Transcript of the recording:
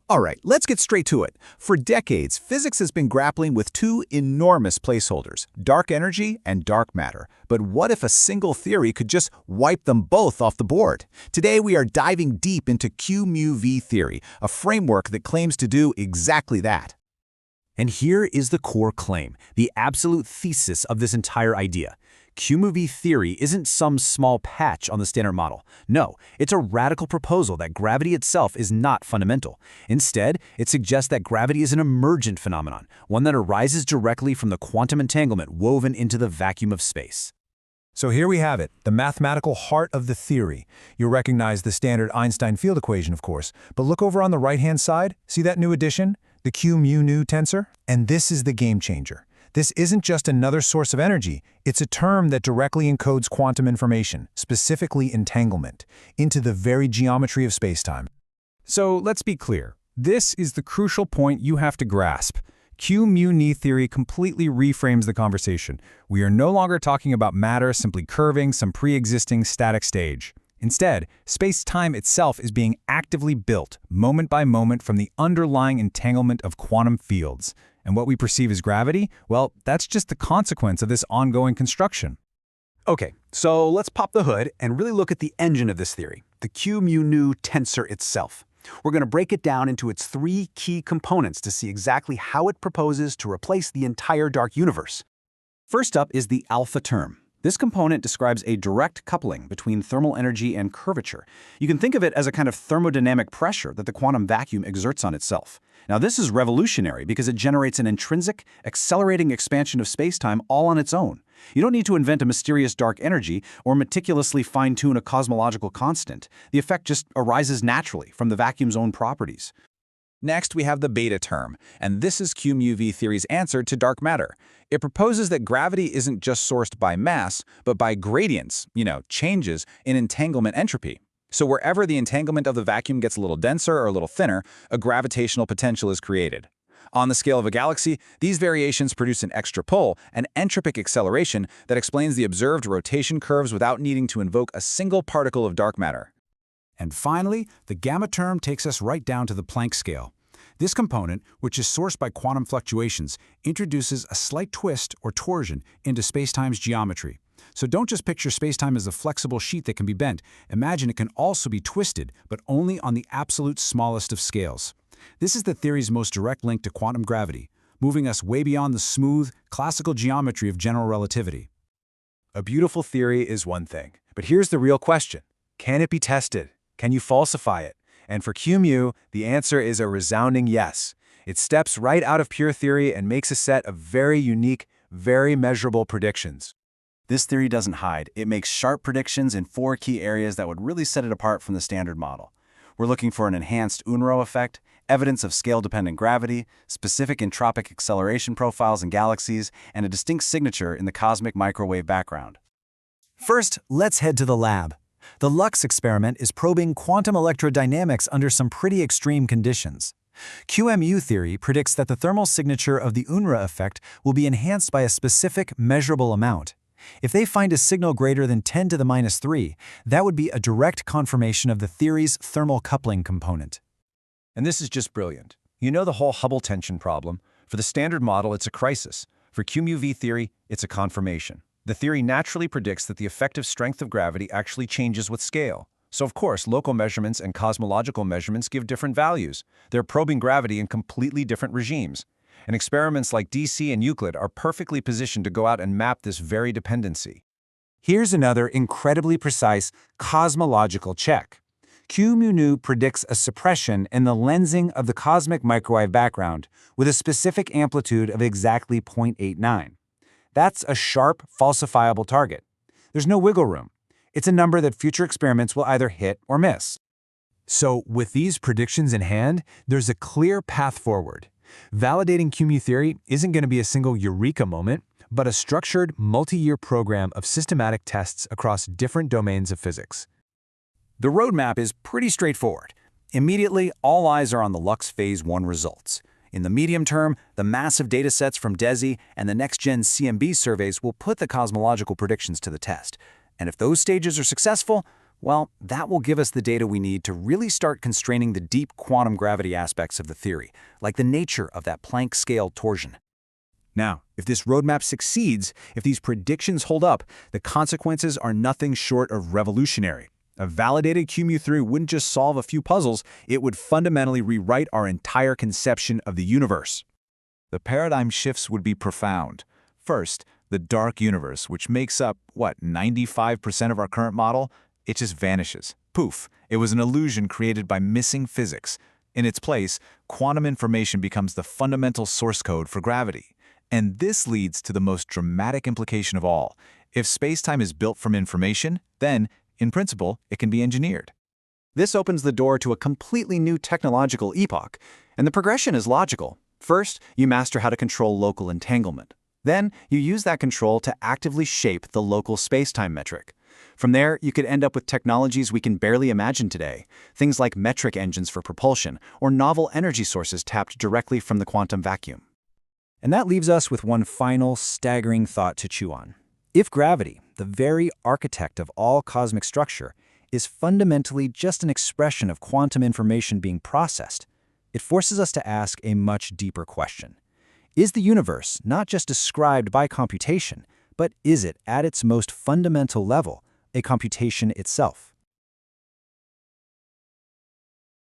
All right, let's get straight to it. For decades, physics has been grappling with two enormous placeholders, dark energy and dark matter. But what if a single theory could just wipe them both off the board? Today, we are diving deep into Qμ theory, a framework that claims to do exactly that. And here is the core claim, the absolute thesis of this entire idea. Qμ theory isn't some small patch on the standard model. No, it's a radical proposal that gravity itself is not fundamental. Instead, it suggests that gravity is an emergent phenomenon, one that arises directly from the quantum entanglement woven into the vacuum of space. So here we have it, the mathematical heart of the theory. You'll recognize the standard Einstein field equation, of course. But look over on the right-hand side. See that new addition? The Qμ tensor? And this is the game changer. This isn't just another source of energy, it's a term that directly encodes quantum information, specifically entanglement, into the very geometry of spacetime. So let's be clear. This is the crucial point you have to grasp. Qμ theory completely reframes the conversation. We are no longer talking about matter simply curving some pre-existing static stage. Instead, space-time itself is being actively built, moment by moment, from the underlying entanglement of quantum fields. And what we perceive as gravity, well, that's just the consequence of this ongoing construction. Okay, so let's pop the hood and really look at the engine of this theory, the Qμ tensor itself. We're going to break it down into its three key components to see exactly how it proposes to replace the entire dark universe. First up is the alpha term. This component describes a direct coupling between thermal energy and curvature. You can think of it as a kind of thermodynamic pressure that the quantum vacuum exerts on itself. Now, this is revolutionary because it generates an intrinsic, accelerating expansion of spacetime all on its own. You don't need to invent a mysterious dark energy or meticulously fine-tune a cosmological constant. The effect just arises naturally from the vacuum's own properties. Next, we have the beta term, and this is Qμ theory's answer to dark matter. It proposes that gravity isn't just sourced by mass, but by gradients, changes in entanglement entropy. So wherever the entanglement of the vacuum gets a little denser or a little thinner, a gravitational potential is created. On the scale of a galaxy, these variations produce an extra pull, an entropic acceleration that explains the observed rotation curves without needing to invoke a single particle of dark matter. And finally, the gamma term takes us right down to the Planck scale. This component, which is sourced by quantum fluctuations, introduces a slight twist or torsion into spacetime's geometry. So don't just picture spacetime as a flexible sheet that can be bent. Imagine it can also be twisted, but only on the absolute smallest of scales. This is the theory's most direct link to quantum gravity, moving us way beyond the smooth, classical geometry of general relativity. A beautiful theory is one thing, but here's the real question. Can it be tested? Can you falsify it? And for Qμ, the answer is a resounding yes. It steps right out of pure theory and makes a set of very unique, very measurable predictions. This theory doesn't hide. It makes sharp predictions in four key areas that would really set it apart from the standard model. We're looking for an enhanced Unruh effect, evidence of scale-dependent gravity, specific entropic acceleration profiles in galaxies, and a distinct signature in the cosmic microwave background. First, let's head to the lab. The LUX experiment is probing quantum electrodynamics under some pretty extreme conditions. Qμ theory predicts that the thermal signature of the Unruh effect will be enhanced by a specific measurable amount. If they find a signal greater than 10 to the minus 3, that would be a direct confirmation of the theory's thermal coupling component. And this is just brilliant. You know the whole Hubble tension problem? For the standard model, it's a crisis. For Qμ theory, it's a confirmation. The theory naturally predicts that the effective strength of gravity actually changes with scale. So of course, local measurements and cosmological measurements give different values. They're probing gravity in completely different regimes. And experiments like DC and Euclid are perfectly positioned to go out and map this very dependency. Here's another incredibly precise cosmological check. Qμ predicts a suppression in the lensing of the cosmic microwave background with a specific amplitude of exactly 0.89. That's a sharp, falsifiable target. There's no wiggle room. It's a number that future experiments will either hit or miss. So with these predictions in hand, there's a clear path forward. Validating Qμ theory isn't going to be a single eureka moment, but a structured, multi-year program of systematic tests across different domains of physics. The roadmap is pretty straightforward. Immediately, all eyes are on the LUX Phase 1 results. In the medium term, the massive datasets from DESI and the next-gen CMB surveys will put the cosmological predictions to the test. And if those stages are successful, Well, that will give us the data we need to really start constraining the deep quantum gravity aspects of the theory, like the nature of that Planck-scale torsion. Now, if this roadmap succeeds, if these predictions hold up, the consequences are nothing short of revolutionary. A validated Qμ theory wouldn't just solve a few puzzles, it would fundamentally rewrite our entire conception of the universe. The paradigm shifts would be profound. First, the dark universe, which makes up, 95% of our current model, it just vanishes. Poof, it was an illusion created by missing physics. In its place, quantum information becomes the fundamental source code for gravity. And this leads to the most dramatic implication of all. If spacetime is built from information, then, in principle, it can be engineered. This opens the door to a completely new technological epoch, and the progression is logical. First, you master how to control local entanglement. Then, you use that control to actively shape the local spacetime metric. From there, you could end up with technologies we can barely imagine today, things like metric engines for propulsion or novel energy sources tapped directly from the quantum vacuum. And that leaves us with one final, staggering thought to chew on. If gravity, the very architect of all cosmic structure, is fundamentally just an expression of quantum information being processed, it forces us to ask a much deeper question. Is the universe not just described by computation, but is it, at its most fundamental level, a computation itself?